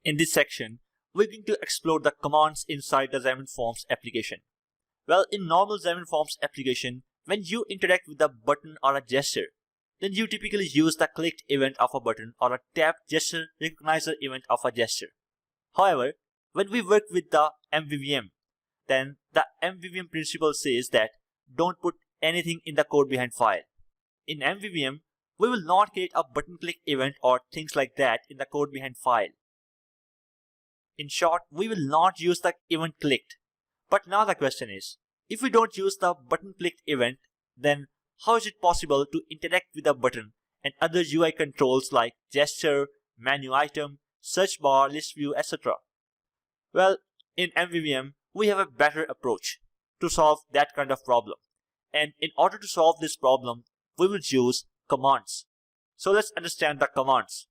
In this section, we're going to explore the commands inside the Xamarin Forms application. Well, in normal Xamarin Forms application, when you interact with a button or a gesture, then you typically use the clicked event of a button or a tap gesture recognizer event of a gesture. However, when we work with the MVVM, then the MVVM principle says that don't put anything in the code behind file. In MVVM, we will not create a button click event or things like that in the code behind file. In short, we will not use the event clicked. But now the question is, if we don't use the button clicked event, then how is it possible to interact with the button and other UI controls like gesture, menu item, search bar, list view, etc.? Well, in MVVM, we have a better approach to solve that kind of problem. And in order to solve this problem, we will use commands. So let's understand the commands.